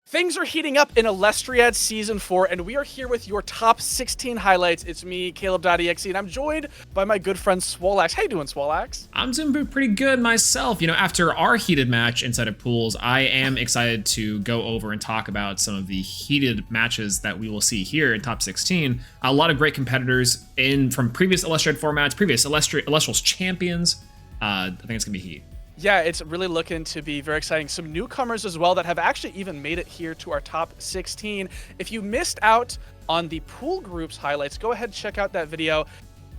Things are heating up in Elestriad Season 4, and we are here with your top 16 highlights. It's me, Caleb.exe, and I'm joined by my good friend Swolax. How you doing, Swolax? I'm doing pretty good myself. You know, after our heated match inside of pools, I am excited to go over and talk about some of the heated matches that we will see here in top 16. A lot of great competitors from previous Elestriad formats, previous Elestrals champions. I think it's going to be heat. Yeah, it's really looking to be very exciting. Some newcomers as well that have actually even made it here to our top 16. If you missed out on the pool groups highlights, go ahead and check out that video.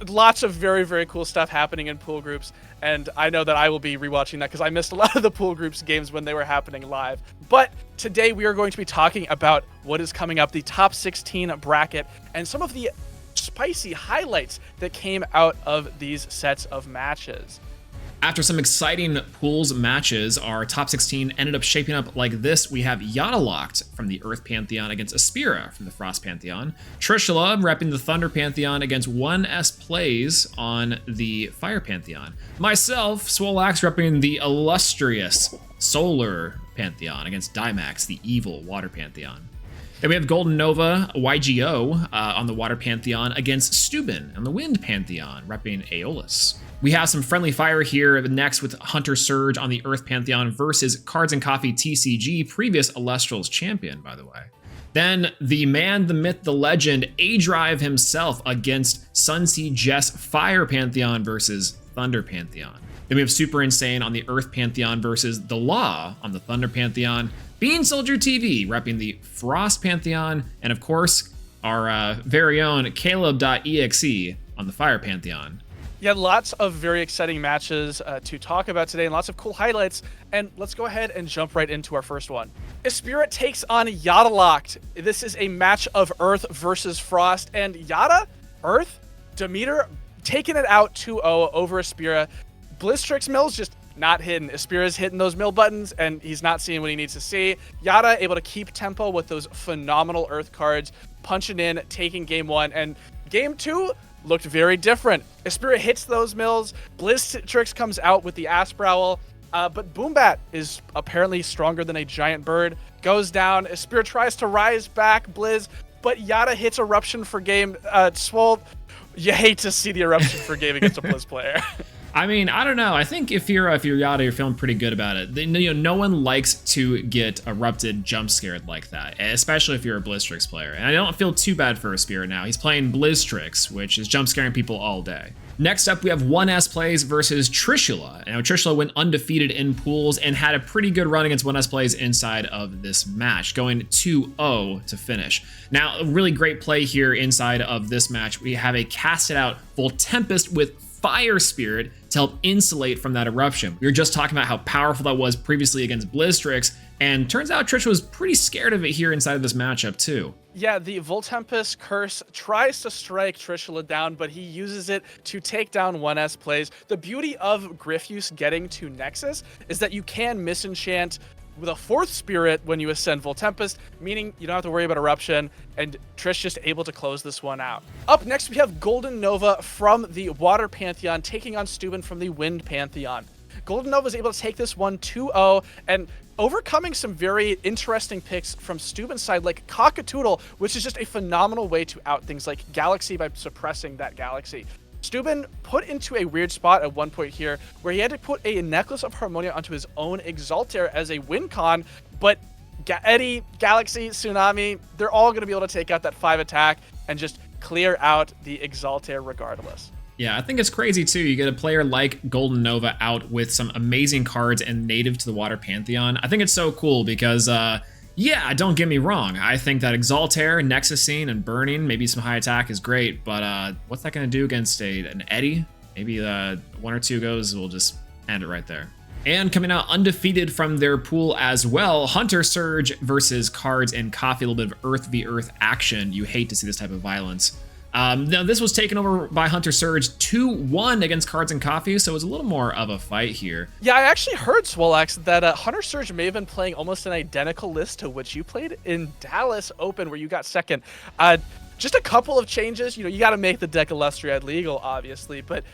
Lots of very, very cool stuff happening in pool groups, and I know that I will be rewatching that because I missed a lot of the pool groups games when they were happening live. But today we are going to be talking about what is coming up, the top 16 bracket, and some of the spicy highlights that came out of these sets of matches. After some exciting pools matches, our top 16 ended up shaping up like this. We have Locked from the Earth Pantheon against Aspira from the Frost Pantheon. Trishula repping the Thunder Pantheon against 1S Plays on the Fire Pantheon. Myself, Swolax, repping the illustrious Solar Pantheon against Dimax, the evil Water Pantheon. Then we have Golden Nova YGO on the Water Pantheon against Steuben on the Wind Pantheon, repping Aeolus. We have some friendly fire here next with Hunter Surge on the Earth Pantheon versus Cards and Coffee TCG, previous Elestrals champion, by the way. Then the man, the myth, the legend, A-Drive himself against Sunsea Jess Fire Pantheon versus Thunder Pantheon. Then we have Super Insane on the Earth Pantheon versus The Law on the Thunder Pantheon. Bean Soldier TV repping the Frost Pantheon. And of course, our very own Caleb.exe on the Fire Pantheon. Yeah, lots of very exciting matches to talk about today and lots of cool highlights. And let's go ahead and jump right into our first one. Aspira takes on Locked. This is a match of Earth versus Frost. And Yada, Earth, Demeter taking it out 2-0 over Aspira. Blizztrix Mill's just not hidden. Aspira's hitting those mill buttons and he's not seeing what he needs to see. Yada able to keep tempo with those phenomenal Earth cards, punching in, taking game one. And game two looked very different. Aspira hits those mills. Blizztrix comes out with the Asprowl, but Boombat is apparently stronger than a giant bird. Goes down. Aspira tries to rise back, Blizz, but Yada hits Eruption for game. Swole, you hate to see the Eruption for game against a Blizz player. I mean, I don't know. I think if you're Yada, you're feeling pretty good about it. No one likes to get erupted, jump scared like that, especially if you're a Blizztrix player. And I don't feel too bad for Aspira now. He's playing Blizztrix, which is jump scaring people all day. Next up, we have 1S Plays versus Trishula. Now, Trishula went undefeated in pools and had a pretty good run against 1S Plays inside of this match, going 2-0 to finish. Now, a really great play here inside of this match. We have a casted out Voltempest with Fire Spirit to help insulate from that eruption. We were just talking about how powerful that was previously against Blizztrix, and turns out Trish was pretty scared of it here inside of this matchup too. Yeah, the Voltempest curse tries to strike Trishula down, but he uses it to take down 1S Plays. The beauty of Gryffuse getting to Nexus is that you can misenchant with a fourth spirit when you ascend Voltempest, meaning you don't have to worry about Eruption, and Trish just able to close this one out. Up next, we have Golden Nova from the Water Pantheon taking on Steuben from the Wind Pantheon. Golden Nova is able to take this one 2-0 and overcoming some very interesting picks from Steuben's side, like Cockatoodle, which is just a phenomenal way to out things like Galaxy by suppressing that Galaxy. Steuben put into a weird spot at one point here where he had to put a Necklace of Harmonia onto his own Exaltair as a win con, but Eddie, Galaxy, Tsunami, they're all going to be able to take out that 5 attack and just clear out the Exaltair regardless. Yeah, I think it's crazy too. You get a player like Golden Nova out with some amazing cards and native to the Water Pantheon. I think it's so cool because yeah, don't get me wrong. I think that Exaltair, Nexus Scene, and Burning, maybe some high attack is great, but what's that going to do against an Eddie? Maybe one or two goes will just end it right there. And coming out undefeated from their pool as well, Hunter Surge versus Cards and Coffee, a little bit of Earth v Earth action. You hate to see this type of violence. Now, this was taken over by Hunter Surge 2-1 against Cards and Coffee, so it was a little more of a fight here. Yeah, I actually heard, Swolax, that Hunter Surge may have been playing almost an identical list to which you played in Dallas Open, where you got second. Just a couple of changes. You know, you got to make the deck Elestriad legal, obviously, but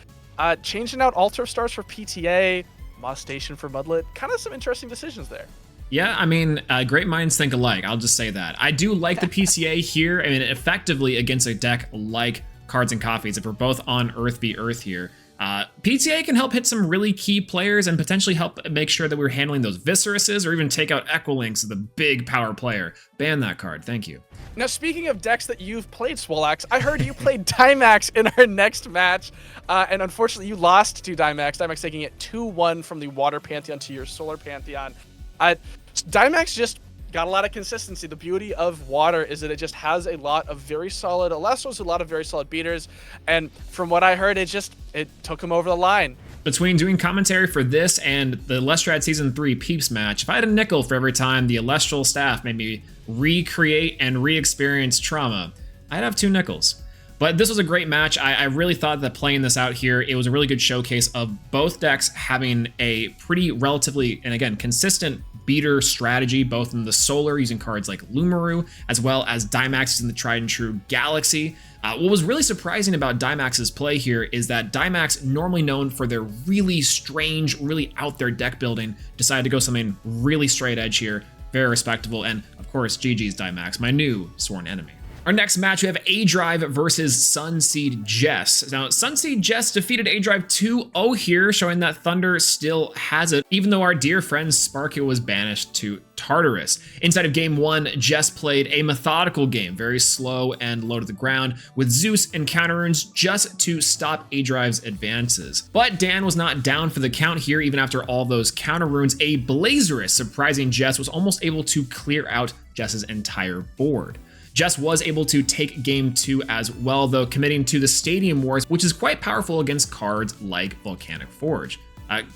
changing out Altar Stars for PTA, Moss Station for Mudlet, kind of some interesting decisions there. Yeah, I mean, great minds think alike. I'll just say that. I do like the PCA here. I mean, effectively against a deck like Cards and Coffees, if we're both on Earth v Earth here, PTA can help hit some really key players and potentially help make sure that we're handling those Viseruses or even take out Equilinx, the big power player. Ban that card. Thank you. Now, speaking of decks that you've played, Swolax, I heard you played Dimax in our next match, and unfortunately you lost to Dimax. Dimax taking it 2-1 from the Water Pantheon to your Solar Pantheon. Dimax just got a lot of consistency. The beauty of Water is that it just has a lot of very solid Elestrals, a lot of very solid beaters, and from what I heard, it took him over the line. Between doing commentary for this and the Elestriad Season 3 Peeps match, if I had a nickel for every time the Elestral staff made me recreate and re-experience trauma, I'd have 2 nickels. But this was a great match. I really thought that playing this out here, it was a really good showcase of both decks having a pretty relatively, and again, consistent beater strategy, both in the Solar using cards like Lumaru, as well as Dimax using the tried and true Galaxy. What was really surprising about Dimax's play here is that Dimax, normally known for their really strange, really out there deck building, decided to go something really straight edge here, very respectable, and of course, GG's Dimax, my new sworn enemy. Our next match, we have A-Drive versus Sunseed Jess. Now, Sunseed Jess defeated A-Drive 2-0 here, showing that Thunder still has it, even though our dear friend Sparky was banished to Tartarus. Inside of Game 1, Jess played a methodical game, very slow and low to the ground, with Zeus and counter runes just to stop A-Drive's advances. But Dan was not down for the count here, even after all those counter runes. A Blazerus, surprising Jess, was almost able to clear out Jess's entire board. Jess was able to take Game 2 as well, though, committing to the Stadium Wars, which is quite powerful against cards like Volcanic Forge.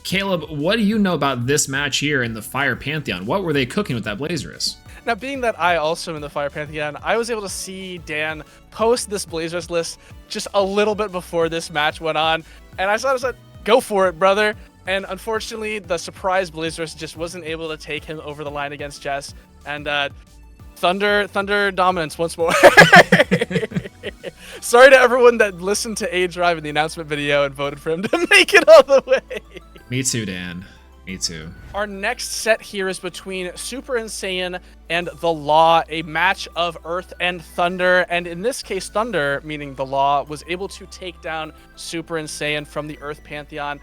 Caleb, what do you know about this match here in the Fire Pantheon? What were they cooking with that Blazerus? Now, being that I also am in the Fire Pantheon, I was able to see Dan post this Blazers list just a little bit before this match went on, and I said, go for it, brother. And unfortunately, the surprise Blazers just wasn't able to take him over the line against Jess, and Thunder dominance once more. Sorry to everyone that listened to A-Drive in the announcement video and voted for him to make it all the way. Me too, Dan. Me too. Our next set here is between Super Insane and The Law, a match of Earth and Thunder. And in this case, Thunder, meaning The Law, was able to take down Super Insane from the Earth Pantheon.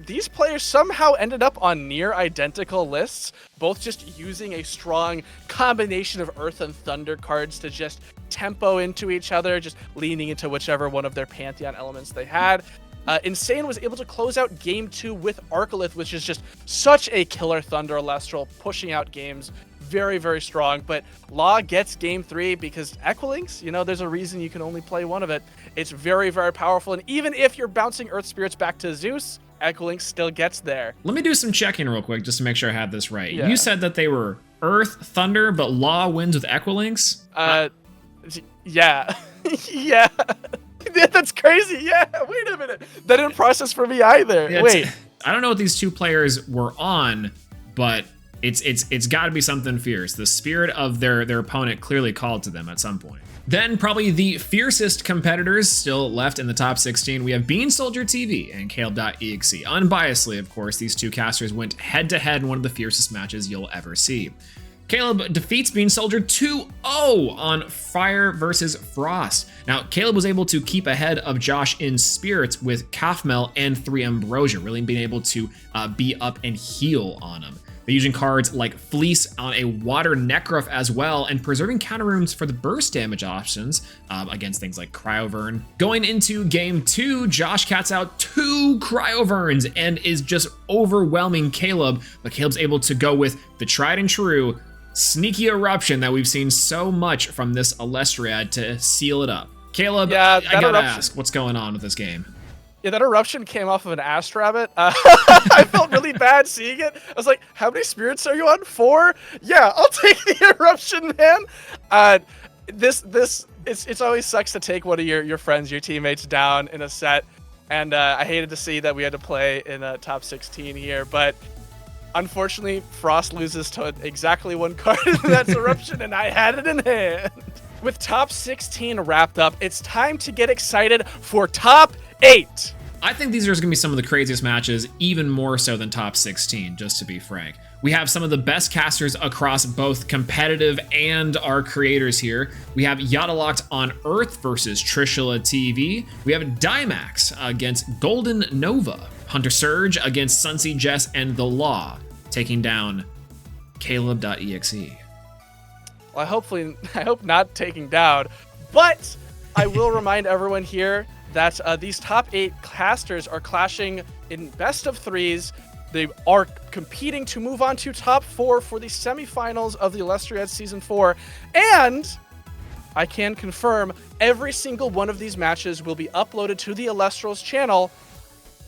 These players somehow ended up on near identical lists, both just using a strong combination of Earth and Thunder cards to just tempo into each other, just leaning into whichever one of their Pantheon elements they had. Insane was able to close out Game 2 with Arcolith, which is just such a killer Thunder Elestral, pushing out games. Very, very strong. But Law gets Game 3 because Equilinx, there's a reason you can only play one of it. It's very, very powerful. And even if you're bouncing Earth Spirits back to Zeus, Equilinx still gets there. Let me do some checking real quick just to make sure I have this right. Yeah. You said that they were Earth, Thunder, but Law wins with Equilinx? Yeah. Yeah. That's crazy. Yeah, wait a minute. That didn't process for me either. Yeah, wait. I don't know what these two players were on, but it's got to be something fierce. The spirit of their opponent clearly called to them at some point. Then probably the fiercest competitors still left in the top 16. We have Bean Soldier TV and Caleb.exe. Unbiasedly, of course, these two casters went head-to-head in one of the fiercest matches you'll ever see. Caleb defeats Bean Soldier 2-0 on Fire versus Frost. Now, Caleb was able to keep ahead of Josh in spirits with Kafmel and 3 Ambrosia, really being able to be up and heal on him. They're using cards like Fleece on a Water Necrof as well, and preserving counter runes for the burst damage options against things like Cryovern. Going into Game 2, Josh cats out 2 Cryoverns and is just overwhelming Caleb, but Caleb's able to go with the tried and true sneaky eruption that we've seen so much from this Elestriad to seal it up. Caleb, yeah, I gotta ask, what's going on with this game? Yeah, that eruption came off of an Ast Rabbit. I felt really bad seeing it. I was like, how many spirits are you on? 4? Yeah, I'll take the eruption, man. It's always sucks to take one of your friends, your teammates down in a set. And I hated to see that we had to play in a top 16 here, but unfortunately, Frost loses to exactly 1 card in that eruption, and I had it in hand. With top 16 wrapped up, it's time to get excited for top 8. I think these are going to be some of the craziest matches, even more so than top 16, just to be frank. We have some of the best casters across both competitive and our creators here. We have Yadalocked on Earth versus Trishula TV. We have Dimax against Golden Nova. Hunter Surge against Sunseed Jess and The Law, taking down Caleb.exe. Well, I hope not taking down, but I will remind everyone here that these top 8 casters are clashing in best of 3s. They are competing to move on to top 4 for the semifinals of the Elestriad Season 4. And I can confirm every single one of these matches will be uploaded to the Elestrals channel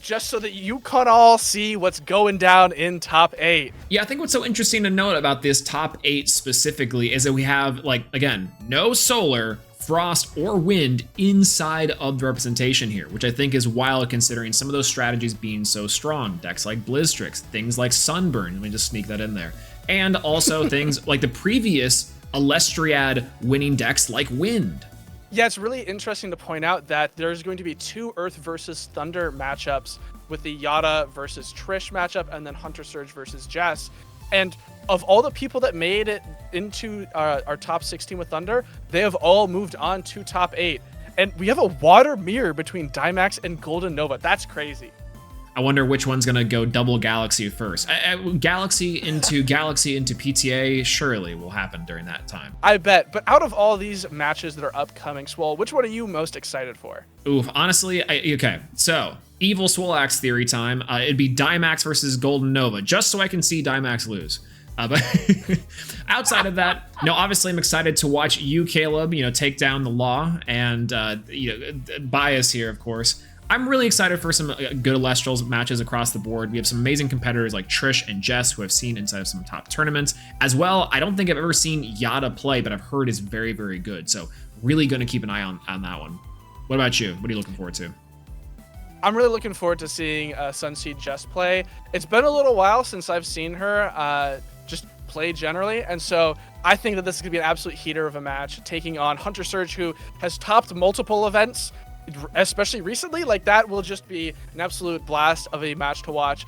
just so that you can all see what's going down in top 8. Yeah, I think what's so interesting to note about this top 8 specifically is that we have, like, again, no solar, frost, or wind inside of the representation here, which I think is wild considering some of those strategies being so strong. Decks like Blizztrix, things like Sunburn, let me just sneak that in there. And also things like the previous Elestriad winning decks like Wind. Yeah, it's really interesting to point out that there's going to be 2 Earth versus Thunder matchups with the Yada versus Trish matchup and then Hunter Surge versus Jess. And of all the people that made it into our top 16 with Thunder, they have all moved on to top 8. And we have a water mirror between Dimax and Golden Nova. That's crazy. I wonder which one's gonna go double Galaxy first. Galaxy into PTA surely will happen during that time. I bet. But out of all these matches that are upcoming, Swole, which one are you most excited for? Oof, honestly, okay. So, Evil Swolax theory time. It'd be Dimax versus Golden Nova, just so I can see Dimax lose. But outside of that, no, obviously I'm excited to watch you, Caleb, take down The Law and, bias here, of course. I'm really excited for some good Elestrals matches across the board. We have some amazing competitors like Trish and Jess who I've seen inside of some top tournaments. As well, I don't think I've ever seen Yada play, but I've heard is very, very good. So really going to keep an eye on that one. What about you? What are you looking forward to? I'm really looking forward to seeing Sunseed Jess play. It's been a little while since I've seen her just play generally, and so I think that this is going to be an absolute heater of a match, taking on Hunter Surge, who has topped multiple events, especially recently. Like, that will just be an absolute blast of a match to watch.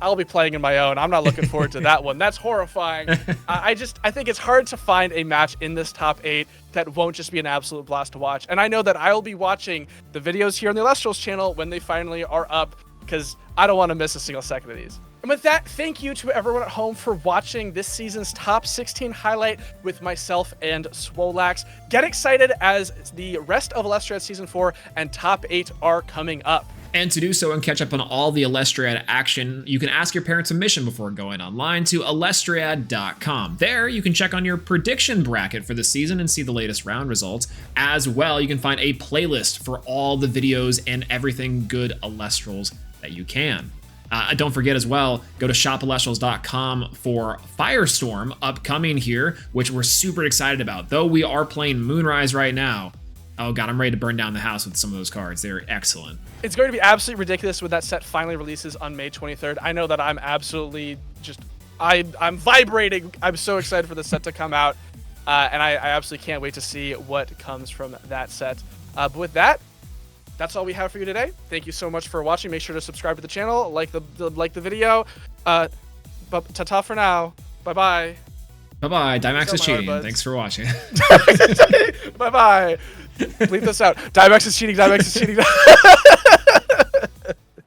I'll be playing in my own. I'm not looking forward to that one. That's horrifying. I think it's hard to find a match in this top 8 that won't just be an absolute blast to watch. And I know that I'll be watching the videos here on the Elestrals channel when they finally are up, because I don't want to miss a single second of these. And with that, thank you to everyone at home for watching this season's top 16 highlight with myself and Swolax. Get excited as the rest of Elestriad Season 4 and top 8 are coming up. And to do so and catch up on all the Elestriad action, you can ask your parents permission before going online to Elestriad.com. There, you can check on your prediction bracket for the season and see the latest round results. As well, you can find a playlist for all the videos and everything good Elestrals that you can. Don't forget as well, go to shopelestrals.com for Firestorm upcoming here, which we're super excited about. Though we are playing Moonrise right now, oh god, I'm ready to burn down the house with some of those cards. They're excellent. It's going to be absolutely ridiculous when that set finally releases on May 23rd. I know that I'm absolutely just, I'm vibrating. I'm so excited for the set to come out, and I absolutely can't wait to see what comes from that set. But with that, that's all we have for you today. Thank you so much for watching. Make sure to subscribe to the channel, like the video. But ta-ta for now. Bye-bye. Bye-bye. Dimax is cheating. Thanks for watching. Bye-bye. Leave this out. Dimax is cheating. Dimax is cheating.